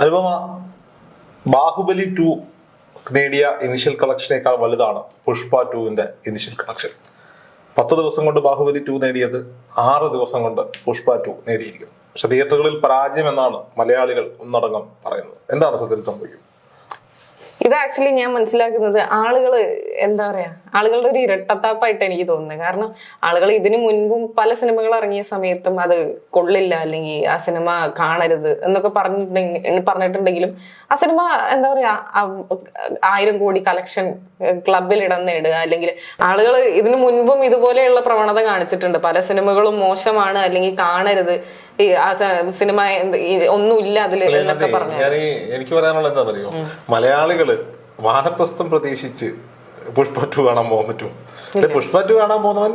അനുപമ, ബാഹുബലി 2 നേടിയ ഇനിഷ്യൽ കളക്ഷനേക്കാൾ വലുതാണ് Pushpa 2വിന്റെ initial collection. 10 ദിവസം കൊണ്ട് ബാഹുബലി 2 നേടിയത് 6 ദിവസം കൊണ്ട് പുഷ്പ 2 നേടിയിരിക്കുന്നു. പക്ഷെ തിയേറ്ററുകളിൽ പരാജയം എന്നാണ് മലയാളികൾ ഒന്നടങ്കം പറയുന്നത്. എന്താണ് സത്യത്തിൽ സംഭവിക്കുന്നത്? ഇത് ആക്ച്വലി ഞാൻ മനസ്സിലാക്കുന്നത് ആളുകളുടെ ഒരു ഇരട്ടത്താപ്പായിട്ട് എനിക്ക് തോന്നുന്നത്. കാരണം ആളുകൾ ഇതിനു മുൻപും പല സിനിമകൾ ഇറങ്ങിയ സമയത്തും അത് കൊള്ളില്ല, അല്ലെങ്കിൽ ആ സിനിമ കാണരുത് എന്നൊക്കെ പറഞ്ഞിട്ടുണ്ടെങ്കിലും ആ സിനിമ 1000 കോടി കളക്ഷൻ ക്ലബിൽ ഇടം നേടുക, അല്ലെങ്കിൽ ആളുകൾ ഇതിനു മുൻപും ഇതുപോലെയുള്ള പ്രവണത കാണിച്ചിട്ടുണ്ട്. പല സിനിമകളും മോശമാണ് അല്ലെങ്കിൽ കാണരുത്, സിനിമ ഒന്നുമില്ല അതിൽ എന്നൊക്കെ പറഞ്ഞു. എനിക്ക് പറയാനുള്ള എന്താ പറയുക, മലയാളികള് വാനപ്രസ്ഥം പ്രതീക്ഷിച്ച് പുഷ്പ 2 കാണാൻ പോകാൻ പറ്റുമോ? പുഷ്പ 2 കാണാൻ പോകുന്നവൻ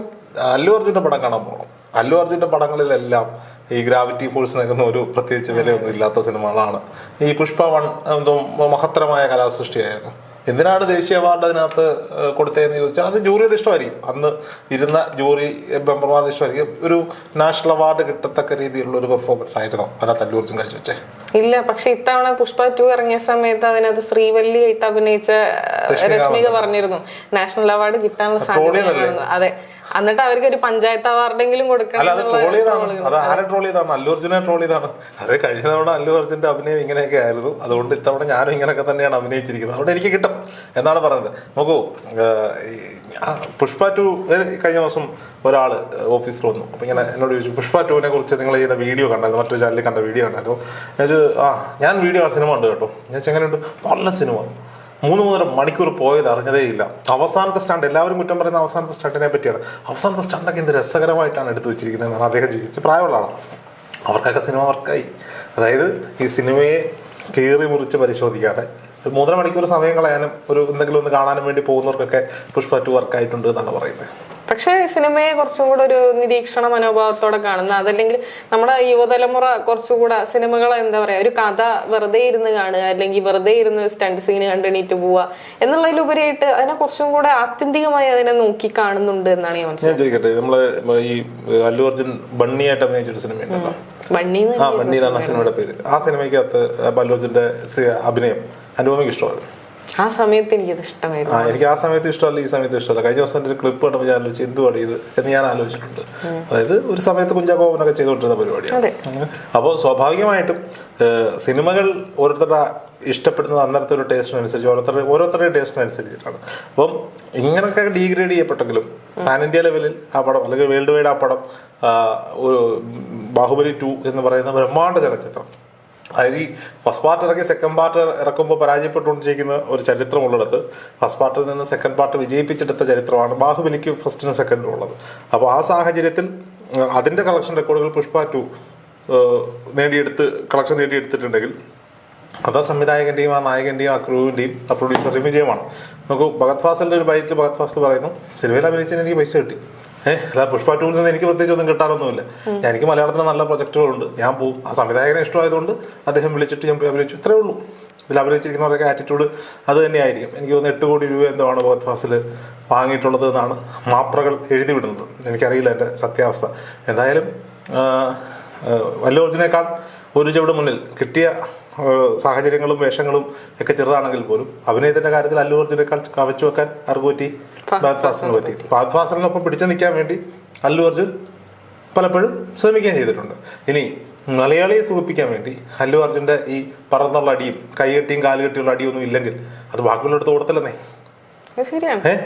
അല്ലു അർജുന്റെ പടം കാണാൻ പോകണം. അല്ലു അർജുന്റെ പടങ്ങളിലെല്ലാം ഈ ഗ്രാവിറ്റി ഫോഴ്സിനൊക്കെ ഒരു പ്രത്യേകിച്ച് വിലയൊന്നും ഇല്ലാത്ത സിനിമകളാണ്. ഈ പുഷ്പ 1 എന്തോ മഹത്തരമായ കലാസൃഷ്ടിയായിരുന്നു. എന്തിനാണ് ദേശീയ അവാർഡ് അതിനകത്ത് കൊടുത്തതെന്ന് ചോദിച്ചാൽ അത് ജൂറിയുടെ ഇഷ്ടമായിരിക്കും, അന്ന് ഇരുന്ന ജൂറി മെമ്പർമാരുടെ ഇഷ്ടമായിരിക്കും. ഒരു നാഷണൽ അവാർഡ് കിട്ടത്തക്ക രീതിയിലുള്ള ഒരു പെർഫോമൻസ് ആയിരുന്നു അതിനകത്ത് അല്ലു അർജുൻ കഴിച്ചു വെച്ചേ. ഇല്ല, പക്ഷെ ഇത്തവണ പുഷ്പ 2 ഇറങ്ങിയ സമയത്ത് അതിനകത്ത് ശ്രീവല്ലി ആയിട്ട് അഭിനയിച്ച രശ്മിക പറഞ്ഞിരുന്നു നാഷണൽ അവാർഡ് കിട്ടാനുള്ള സാധ്യത. അതെ, എന്നിട്ട് അവർക്ക് ഒരു പഞ്ചായത്ത് അവാർഡെങ്കിലും കൊടുക്കണം. അത് ആരെ ട്രോൾ ചെയ്താണ്? അല്ലു അർജുനെ ട്രോൾ ചെയ്താണ്. അത് കഴിഞ്ഞ തവണ അല്ലു അർജുന്റെ അഭിനയം ഇങ്ങനെയൊക്കെ ആയിരുന്നു, അതുകൊണ്ട് ഇത്തവണ ഞാനും ഇങ്ങനെയൊക്കെ തന്നെയാണ് അഭിനയിച്ചിരിക്കുന്നത്, അതുകൊണ്ട് എനിക്ക് കിട്ടും എന്നാണ് പറഞ്ഞത്. നോക്കൂ, പുഷ്പ 2 കഴിഞ്ഞ ദിവസം ഒരാള് ഓഫീസിൽ വന്നു. അപ്പൊ ഇങ്ങനെ എന്നോട് ചോദിച്ചു, പുഷ്പ 2വിനെ കുറിച്ച് നിങ്ങൾ ചെയ്യുന്ന വീഡിയോ കണ്ടായിരുന്നു, മറ്റൊരു ചാനലിൽ കണ്ട വീഡിയോ കണ്ടായിരുന്നു. ഞാൻ വീഡിയോ സിനിമ ഉണ്ട് കേട്ടോ. ഞാൻ എങ്ങനെയുണ്ട്? നല്ല സിനിമ, 3 മണിക്കൂർ പോയത് അറിഞ്ഞതേ ഇല്ല. അവസാനത്തെ സ്റ്റാൻഡ്, എല്ലാവരും കുറ്റം പറയുന്ന അവസാനത്തെ സ്റ്റാൻഡിനെ പറ്റിയാണ്. അവസാനത്തെ സ്റ്റാൻഡൊക്കെ എന്ത് രസകരമായിട്ടാണ് എടുത്തു വെച്ചിരിക്കുന്നത് എന്നാണ് അദ്ദേഹം ചോദിച്ചത്. പ്രായമുള്ള ആളാണ്, അവർക്കൊക്കെ സിനിമ വർക്കായി. അതായത് ഈ സിനിമയെ കീറി മുറിച്ച് പരിശോധിക്കാതെ 3 മണിക്കൂർ സമയം കളയാനും എന്തെങ്കിലും ഒന്ന് കാണാനും വേണ്ടി പോകുന്നവർക്കൊക്കെ പുഷ്പ 2 വർക്കായിട്ടുണ്ട് എന്നാണ് പറയുന്നത്. പക്ഷെ സിനിമയെ കുറച്ചും കൂടെ ഒരു നിരീക്ഷണ മനോഭാവത്തോടെ കാണുന്ന, അതല്ലെങ്കിൽ നമ്മുടെ യുവതലമുറ കുറച്ചുകൂടെ സിനിമകളെ ഒരു കഥ വെറുതെ ഇരുന്ന് കാണുക, അല്ലെങ്കിൽ വെറുതെ ഇരുന്ന് സ്റ്റണ്ട് സീന് കണ്ടെണീറ്റ് പോവുക എന്നുള്ളതിലുപരിയായിട്ട് അതിനെ കുറച്ചും കൂടെ ആത്യന്തികമായി അതിനെ നോക്കി കാണുന്നുണ്ട് എന്നാണ് ഞാൻ മനസ്സിലാക്കുന്നത്. നമ്മള് ഈ അല്ലു അർജുൻ ബണ്ണിയായിട്ട് അഭിനയിച്ചൊരു സിനിമയുണ്ടല്ലോ, ബണ്ണി എന്നാണ് സിനിമയുടെ പേര്. ആ സിനിമയ്ക്കകത്ത് അല്ലു അർജുന്റെ അഭിനയം അനുപമയ്ക്ക് ഇഷ്ടമായിരുന്നു. ആ സമയത്ത് എനിക്കത് ഇഷ്ടമായിരുന്നു. എനിക്ക് ആ സമയത്ത് ഇഷ്ടമല്ല, ഈ സമയത്ത് ഇഷ്ടമല്ല. കഴിഞ്ഞ ദിവസം ഒരു ക്ലിപ്പ് കണ്ടപ്പോൾ ഞാൻ ആലോചിച്ചു, എന്തുവാണ് ഇത് എന്ന് ഞാൻ ആലോചിച്ചിട്ടുണ്ട്. അതായത് ഒരു സമയത്ത് കുഞ്ചാക്കോവനൊക്കെ ചെയ്തുകൊണ്ടിരുന്ന പരിപാടിയാണ്. അപ്പോൾ സ്വാഭാവികമായിട്ടും സിനിമകൾ ഓരോരുത്തരുടെ ഇഷ്ടപ്പെടുന്നത് അന്നേരത്തെ ഒരു ടേസ്റ്റിനനുസരിച്ച് ഓരോരുത്തരുടെയും ടേസ്റ്റിനനുസരിച്ചിട്ടാണ്. അപ്പം ഇങ്ങനെയൊക്കെ ഡീഗ്രേഡ് ചെയ്യപ്പെട്ടെങ്കിലും പാൻ ഇന്ത്യ ലെവലിൽ ആ പടം, അല്ലെങ്കിൽ വേൾഡ് വൈഡ് ആ പടം, ഒരു ബാഹുബലി 2 എന്ന് പറയുന്ന ബ്രഹ്മാണ്ഡ ചലച്ചിത്രം, അതായത് ഈ ഫസ്റ്റ് പാർട്ട് ഇറക്കി സെക്കൻഡ് പാർട്ട് ഇറക്കുമ്പോൾ പരാജയപ്പെട്ടുകൊണ്ടിരിക്കുന്ന ഒരു ചരിത്രമുള്ളിടത്ത് ഫസ്റ്റ് പാർട്ടിൽ നിന്ന് സെക്കൻഡ് പാർട്ട് വിജയിപ്പിച്ചെടുത്ത ചരിത്രമാണ് ബാഹുബലിക്ക് ഫസ്റ്റിനും സെക്കൻഡിനും ഉള്ളത്. അപ്പോൾ ആ സാഹചര്യത്തിൽ അതിന്റെ കളക്ഷൻ റെക്കോർഡുകൾ പുഷ്പ 2 കളക്ഷൻ നേടിയെടുത്തിട്ടുണ്ടെങ്കിൽ അത് ആ സംവിധായകന്റെയും ആ നായകന്റെയും ആ ക്രൂവിന്റെയും ആ പ്രൊഡ്യൂസറുടെയും വിജയമാണ്. നമുക്ക് ഭഗത് ഫാസിലിന്റെ ഒരു ബൈറ്റിൽ ഭഗത് ഫാസിൽ പറയുന്നു, സിനിമയിൽ അഭിനയിച്ചതിന് എനിക്ക് പൈസ കിട്ടി. അല്ല, പുഷ്പ 2വിൽ നിന്ന് എനിക്ക് പ്രത്യേകിച്ച് ഒന്നും കിട്ടാനൊന്നുമില്ല. എനിക്ക് മലയാളത്തിൽ നല്ല പ്രൊജക്ടുകളുണ്ട്, ഞാൻ പോവും. ആ സംവിധായകനെ ഇഷ്ടമായതുകൊണ്ട് അദ്ദേഹം വിളിച്ചിട്ട് ഞാൻ പോയി അഭിനയിച്ചു, ഇത്രേ ഉള്ളൂ. ഇതിൽ അഭിനയിച്ചിരിക്കുന്നവരൊക്കെ ആറ്റിറ്റ്യൂഡ് അത് തന്നെയായിരിക്കും. എനിക്ക് തോന്നുന്നു 8 കോടി രൂപ എന്തോ ആണ് ഭഗത് ഫാസിൽ വാങ്ങിയിട്ടുള്ളത് എന്നാണ് മാപ്രകൾ എഴുതി വിടുന്നത്. എനിക്കറിയില്ല എൻ്റെ സത്യാവസ്ഥ. എന്തായാലും അല്ലു അർജുനേക്കാൾ ഒരു ചുവട് മുന്നിൽ കിട്ടിയ സാഹചര്യങ്ങളും വേഷങ്ങളും ഒക്കെ ചെറുതാണെങ്കിൽ പോലും അഭിനയത്തിന്റെ കാര്യത്തിൽ അല്ലു അർജുനേക്കാൾ കവച്ചു വെക്കാൻ ആർക്ക് പറ്റി? ഫഹദ് ഫാസിലിന് പറ്റി. ഫഹദ് ഫാസിലിനൊപ്പം പിടിച്ചു നിൽക്കാൻ വേണ്ടി അല്ലു അർജുൻ പലപ്പോഴും ശ്രമിക്കുകയും ചെയ്തിട്ടുണ്ട്. ഇനി മലയാളിയെ സുഖിപ്പിക്കാൻ വേണ്ടി അല്ലു അർജുന്റെ ഈ പറന്നുള്ള അടിയും കൈകെട്ടിയും കാലുകെട്ടിയുള്ള അടിയൊന്നും ഇല്ലെങ്കിൽ അത് ബാക്കിയുള്ളടത്ത് ഓടത്തില്ലെന്നേ.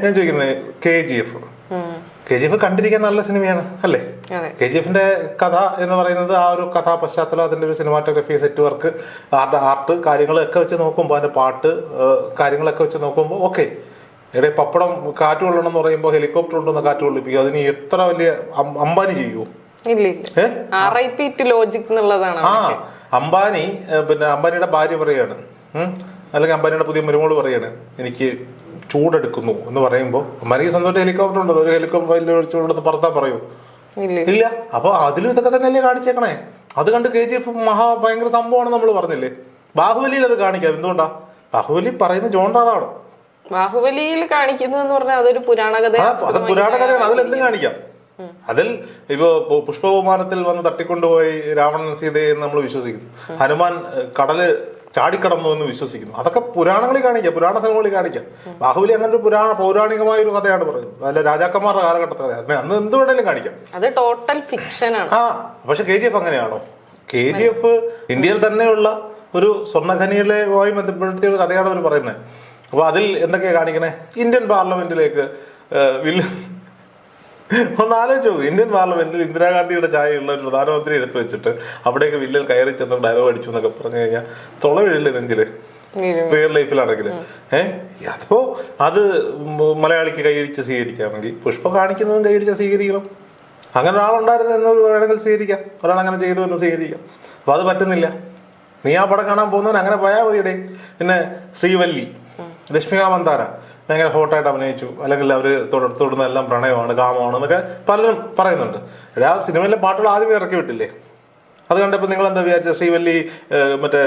ഞാൻ ചോദിക്കുന്നത്, KGF കണ്ടിരിക്കാൻ നല്ല സിനിമയാണ് അല്ലേ? KGFന്റെ കഥ എന്ന് പറയുന്നത് ആ ഒരു കഥാ പശ്ചാത്തലം, അതിന്റെ ഒരു സിനിമാറ്റോഗ്രഫി, സെറ്റ് വർക്ക്, ആർട്ട് കാര്യങ്ങളൊക്കെ വെച്ച് നോക്കുമ്പോൾ, അതിന്റെ പാട്ട് കാര്യങ്ങളൊക്കെ വെച്ച് നോക്കുമ്പോൾ ഓക്കെ. ഇവിടെ പപ്പടം കാറ്റ് കൊള്ളണം എന്ന് പറയുമ്പോൾ ഹെലികോപ്റ്റർ ഉണ്ടെന്ന് കാറ്റ് കൊള്ളിപ്പിക്കും. അതിന് എത്ര വലിയ അംബാനി ചെയ്യുമോ? അംബാനി അംബാനിയുടെ ഭാര്യ പറയാണ്, അല്ലെങ്കിൽ അംബാനിയുടെ പുതിയ മരുമോള് പറയാണ്, എനിക്ക് ചൂടെടുക്കുന്നു എന്ന് പറയുമ്പോൾ അംബാനിക്ക് സ്വന്തമായിട്ട് ഹെലികോപ്റ്റർ ഉണ്ടല്ലോ, ഒരു ഹെലികോപ്റ്റർ ചൂടെടുത്ത് പറത്താൻ പറയൂ? ഇല്ല. അപ്പൊ അതിലും ഇതൊക്കെ തന്നെയല്ലേ കാണിച്ചേക്കണേ. അത് കണ്ട് KGF ഭയങ്കര സംഭവമാണ് നമ്മൾ പറഞ്ഞില്ലേ. ബാഹുബലിയിൽ അത് കാണിക്കാം. എന്തുകൊണ്ടാ? ബാഹുബലി പറയുന്ന ജോണർ അതാണ്. ബാഹുബലിയിൽ കാണിക്കുന്നതെന്ന് പറഞ്ഞാൽ അതൊരു പുരാണകഥ. അത് പുരാണകഥയാണ്, അതിലെന്തും കാണിക്കാം. അതിൽ ഇപ്പോ പുഷ്പവിമാനത്തിൽ വന്ന് തട്ടിക്കൊണ്ടുപോയി രാവണൻ സീതയെ നമ്മൾ വിശ്വസിക്കുന്നു. ഹനുമാൻ കടല് ചാടിക്കടന്നു എന്ന് വിശ്വസിക്കുന്നു. അതൊക്കെ പുരാണങ്ങളിൽ കാണിക്കാം, പുരാണ സിനിമകളിൽ കാണിക്കാം. ബാഹുബലി അങ്ങനെ ഒരു പൗരാണികമായ ഒരു കഥയാണ് പറയുന്നത്. അല്ല രാജാക്കന്മാരുടെ കാലഘട്ടത്തെ കഥ, അന്ന് എന്ത് വേണേലും കാണിക്കാം. അത് ടോട്ടൽ ഫിക്ഷൻ ആണ്. പക്ഷെ KGF അങ്ങനെയാണോ? KGF ഇന്ത്യയിൽ തന്നെയുള്ള ഒരു സ്വർണ്ണഖനിയുമായി ബന്ധപ്പെടുത്തിയ ഒരു കഥയാണ് അവർ പറയുന്നത്. അപ്പൊ അതിൽ എന്തൊക്കെയാ കാണിക്കണേ? ഇന്ത്യൻ പാർലമെന്റിലേക്ക് ഒന്ന് ആലോചിച്ചു. ഇന്ത്യൻ പാർലമെന്റിൽ ഇന്ദിരാഗാന്ധിയുടെ ചായയുള്ള ഒരു പ്രധാനമന്ത്രി എടുത്തു വെച്ചിട്ട് അവിടേക്ക് വില്ലൻ കയറി ചെന്ന് ഡയലോഗ് അടിച്ചു എന്നൊക്കെ പറഞ്ഞു കഴിഞ്ഞാൽ തൊളവില്ലേ നെഞ്ചില്, റിയൽ ലൈഫിലാണെങ്കിൽ. അതിപ്പോ അത് മലയാളിക്ക് കൈയടിച്ച് സ്വീകരിക്കാമെങ്കിൽ പുഷ്പ കാണിക്കുന്നതും കൈയടിച്ച് സ്വീകരിക്കണം. അങ്ങനെ ഒരാളുണ്ടായിരുന്നു എന്ന് വേണമെങ്കിൽ സ്വീകരിക്കാം, ഒരാൾ അങ്ങനെ ചെയ്തു എന്ന് സ്വീകരിക്കാം. അപ്പൊ അത് പറ്റുന്നില്ല. നീ ആ പടം കാണാൻ പോകുന്നവൻ അങ്ങനെ പോയാൽ മതിയുടെ. പിന്നെ ശ്രീവല്ലി, രശ്മിക മന്ദാന ഭയങ്കര ഹോട്ടായിട്ട് അഭിനയിച്ചു, അല്ലെങ്കിൽ അവർ തുടർന്ന് എല്ലാം പ്രണയമാണ്, കാമമാണ് എന്നൊക്കെ പലരും പറയുന്നുണ്ട്. ആ സിനിമയിലെ പാട്ടുകൾ ആദ്യമേ ഇറക്കി വിട്ടില്ലേ? അത് കണ്ടപ്പോൾ നിങ്ങൾ എന്താ വിചാരിച്ച? ശ്രീവല്ലി മറ്റേ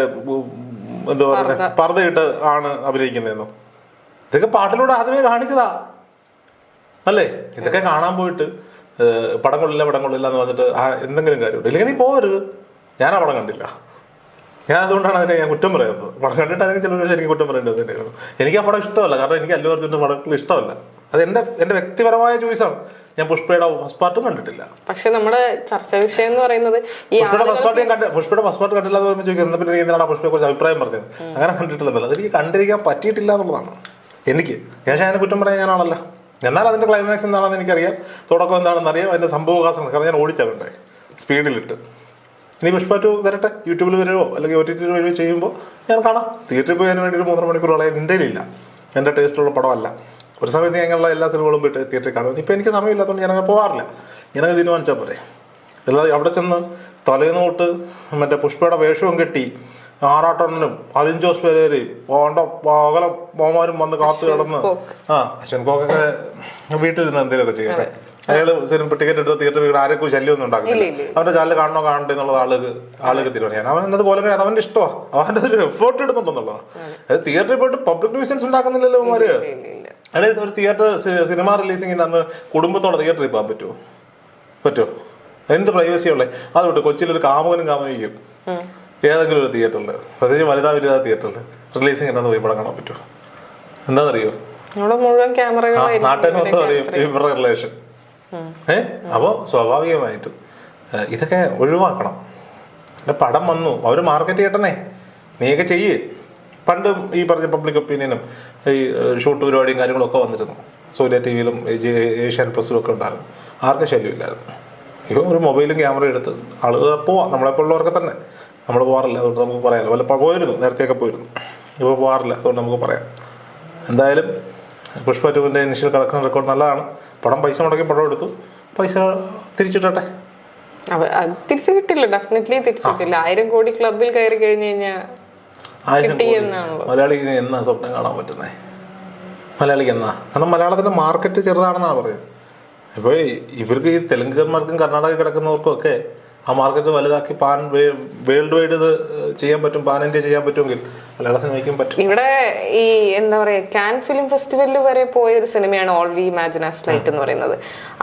എന്താ പറയുക, പർദ്ദയിട്ട് ആണ് അഭിനയിക്കുന്നതെന്നോ? ഇതൊക്കെ പാട്ടിലൂടെ ആദ്യമേ കാണിച്ചതാ അല്ലേ? ഇതൊക്കെ കാണാൻ പോയിട്ട് പടം കൊള്ളില്ല എന്ന് പറഞ്ഞിട്ട് എന്തെങ്കിലും കാര്യമുണ്ട്? ഇല്ലെങ്കിൽ നീ പോകരുത്. ഞാൻ ആ പടം കണ്ടില്ല, ഞാൻ അതുകൊണ്ടാണ് അതിനെ ഞാൻ കുറ്റം പറയുന്നത്. പടം കണ്ടിട്ടാണെങ്കിൽ ചില പക്ഷേ എനിക്ക് കുറ്റം പറയേണ്ടത് തന്നെയായിരുന്നു. എനിക്ക് ആ പടം ഇഷ്ടമല്ല, കാരണം എനിക്ക് അല്ലു അർജുൻ്റെ പടങ്ങൾ ഇഷ്ടമല്ല. അത് എൻ്റെ വ്യക്തിപരമായ ചോയ്സാണ്. ഞാൻ പുഷ്പയുടെ ഫസ്റ്റ് പാർട്ടും കണ്ടിട്ടില്ല. പക്ഷെ നമ്മുടെ ചർച്ചാ വിഷയം എന്ന് പറയുന്നത് പുഷ്പയുടെ ഫസ്റ്റ് പാർട്ട് കണ്ടില്ല എന്ന് പറയുമ്പോൾ ചോദിക്കും, എന്നാ പിന്നെ നീ എന്തിനാണ് പുഷ്പയെ കുറിച്ച് അഭിപ്രായം പറഞ്ഞത്? അങ്ങനെ കണ്ടിട്ടില്ലെന്നല്ല, അതെനിക്ക് കണ്ടിരിക്കാൻ പറ്റിയിട്ടില്ല എന്നുള്ളതാണ് എനിക്ക്. ഞാൻ അതിനെ കുറ്റം പറയാൻ ഞാനാണല്ല. എന്നാൽ അതിന്റെ ക്ലൈമാക്സ് എന്താണെന്ന് എനിക്കറിയാം, തുടക്കം എന്താണെന്ന് അറിയാം, അതിന്റെ സംഭവവികാസങ്ങൾ. കാരണം ഞാൻ ഓടിച്ചാലുണ്ടായി സ്പീഡിലിട്ട്. ഇനി പുഷ്പ 2 വരട്ടെ, യൂട്യൂബിൽ വരുമോ അല്ലെങ്കിൽ OTT വരികയോ ചെയ്യുമ്പോൾ ഞാൻ കാണാം. തിയേറ്ററിൽ പോയി അതിന് വേണ്ടി ഒരു 3.5 മണിക്കൂറോളം എൻ്റെ ഇല്ല. എൻ്റെ ടേസ്റ്റുള്ള പടമല്ല. ഒരു സമയത്ത് ഞങ്ങളുള്ള എല്ലാ സിനിമകളും പോയിട്ട് തിയേറ്ററിൽ കാണും. ഇപ്പം എനിക്ക് സമയമില്ലാത്തതുകൊണ്ട് ഞാനങ്ങനെ പോകാറില്ല. ഞാനങ്ങനെ തീരുമാനിച്ചാൽ പോരെ. അല്ലാതെ അവിടെ ചെന്ന് തലേന്ന് തൊട്ട് മറ്റേ പുഷ്പയുടെ വേഷവും കെട്ടി ആറാട്ടണ്ണനും അലിൻ ജോസ് പെരേരയും പകല മോമാരും വന്ന് കാത്തു കിടന്ന് അശ്വൻ കോക്കൊക്കെ വീട്ടിലിരുന്ന് എന്തെങ്കിലുമൊക്കെ ചെയ്യട്ടെ. അയാള് സിനിമ ടിക്കറ്റ് എടുത്ത് തിയേറ്ററിൽ വീട് ആരെക്കും ശല്യമൊന്നും ഉണ്ടാക്കില്ല. അവന്റെ ചാനൽ കാണണോ കാണണ്ടേ എന്നുള്ളത് ആളുകൾ തീരുമാനിക്കാൻ. അവൻ എന്നത് പോലെ അവന്റെ ഇഷ്ടമാണ്, അവന്റെ ഒരു എഫേർട്ട് എടുക്കുന്നുണ്ടെന്നുള്ളതാണ്. അത് തിയേറ്ററിൽ പോയിട്ട് പബ്ലിക് ന്യൂസൻസ് ഉണ്ടാക്കുന്നില്ലല്ലോ അവന്മാര്. അതായത് ഒരു തിയേറ്റർ സിനിമ റിലീസിങ്ങിന് അന്ന് കുടുംബത്തോടെ തിയേറ്ററിൽ പോകാൻ പറ്റുമോ? എന്ത് പ്രൈവസിയുള്ളേ? അതുകൊണ്ട് കൊച്ചിയിലൊരു കാമുകനും കാമുകിക്കും ഏതെങ്കിലും ഒരു തിയേറ്ററിൽ, പ്രത്യേകിച്ച് വനിതാ തിയേറ്ററിൽ റിലീസിങ് എന്നാന്ന് പോയി പടം കാണാൻ പറ്റുമോ? എന്താണെന്നറിയോ? നാട്ടിൽ മൊത്തം അറിയും ഇവരുടെ റിലേഷൻ. അപ്പോൾ സ്വാഭാവികമായിട്ടും ഇതൊക്കെ ഒഴിവാക്കണം. പടം വന്നു, അവര് മാർക്കറ്റ് ചെയ്യട്ടെന്നേ, നീയൊക്കെ ചെയ്യേ. പണ്ടും ഈ പറഞ്ഞ പബ്ലിക് ഒപ്പീനിയനും ഈ ഷൂട്ട് പരിപാടിയും കാര്യങ്ങളൊക്കെ വന്നിരുന്നു. സൂര്യ TV-യിലും ഏഷ്യാനെറ്റ് പ്ലസിലും ഒക്കെ ഉണ്ടായിരുന്നു. ആർക്കും ശല്യമില്ലായിരുന്നു. ഇപ്പോൾ ഒരു മൊബൈലും ക്യാമറയും എടുത്ത് ആളുകൾ പോവാം. നമ്മളെപ്പോലുള്ളവർക്ക് തന്നെ. നമ്മൾ പോകാറില്ല, അതുകൊണ്ട് നമുക്ക് പറയാമല്ലോ. വല്ല പോയിരുന്നു, നേരത്തെയൊക്കെ പോയിരുന്നു. ഇപ്പോൾ പോകാറില്ല, അതുകൊണ്ട് നമുക്ക് പറയാം. എന്തായാലും പുഷ്പ 2-ന്റെ ഇനിഷ്യൽ കളക്ഷൻ റെക്കോർഡ് നല്ലതാണ്. പടം പൈസ മുടക്കി പടം എടുത്തു, പൈസ തിരിച്ചിട്ടെ. തിരിച്ചു കിട്ടില്ല, ഡെഫിനറ്റ്ലി തിരിച്ചു കിട്ടില്ല. 1000 കോടി ക്ലബിൽ കയറി കഴിഞ്ഞു കഴിഞ്ഞാൽ 1000 കോടി മലയാളിക്ക് എന്നാ സ്വപ്നം കാണാൻ പറ്റുന്നേ? മലയാളിക്ക് എന്നാ? കാരണം മലയാളത്തിന്റെ മാർക്കറ്റ് ചെറുതാണെന്നാണ് പറയുന്നത്. ഇപ്പോൾ ഇവർക്ക് ഈ തെലുങ്കുകാർക്കും കർണാടക കിടക്കുന്നവർക്കും ഒക്കെ ആ മാർക്കറ്റ് വലുതാക്കി വേൾഡ് വൈഡ് ഇത് ചെയ്യാൻ പറ്റും, പാൻ ഇന്ത്യ ചെയ്യാൻ പറ്റുമെങ്കിൽ മലയാള സിനിമയ്ക്കും പറ്റും. ഇവിടെ ഈ എന്താ പറയാ, കാൻ ഫിലിം ഫെസ്റ്റിവലിൽ വരെ പോയ ഒരു സിനിമയാണ് all we imagine as light എന്ന് പറയുന്നത്.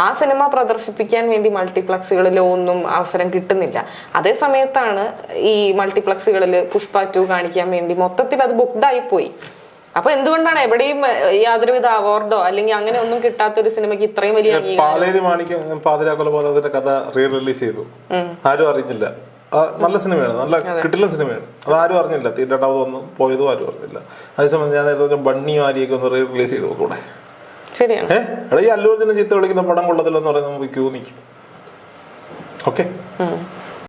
ആ സിനിമ പ്രദർശിപ്പിക്കാൻ വേണ്ടി മൾട്ടിപ്ലക്സുകളിൽ ഒന്നും അവസരം കിട്ടുന്നില്ല. അതേ സമയത്താണ് ഈ മൾട്ടിപ്ലക്സുകളിൽ പുഷ്പ 2 കാണിക്കാൻ വേണ്ടി മൊത്തത്തിൽ അത് ബുക്ക്ഡ് ആയി പോയി. അപ്പൊ എന്തുകൊണ്ടാണ് എവിടെയും യാതൊരുവിധ അവാർഡോ അല്ലെങ്കിൽ അങ്ങനെ ഒന്നും കിട്ടാത്ത ഒരു സിനിമയ്ക്ക് ഇത്രയും വലിയ പാലേരി മാണിക്യം പാതിരാക്കൊലപാതകത്തിന്റെ കഥ റിലീസ് ചെയ്തു, ആരും അറിഞ്ഞില്ല. നല്ല സിനിമയാണ്, നല്ല കിട്ടില്ല സിനിമയാണ്. അത് ആരും അറിഞ്ഞില്ല. തീരണ്ടാവത് വന്നു പോയതും ആരും അറിഞ്ഞില്ല. അതേസമയം ഞാൻ ബണ്ണിയും ആരിയൊക്കെ ഒന്ന് റിലീസ് ചെയ്തു കൂടെ. ശരിയാണ്. എടാ ഈ അല്ലു അർജുനെ ചീത്ത വിളിക്കുന്ന പടം കൊള്ളത്തില്ലെന്ന് പറയുന്നത് നമുക്ക് ക്യൂ നിൽക്കും. ഓക്കെ.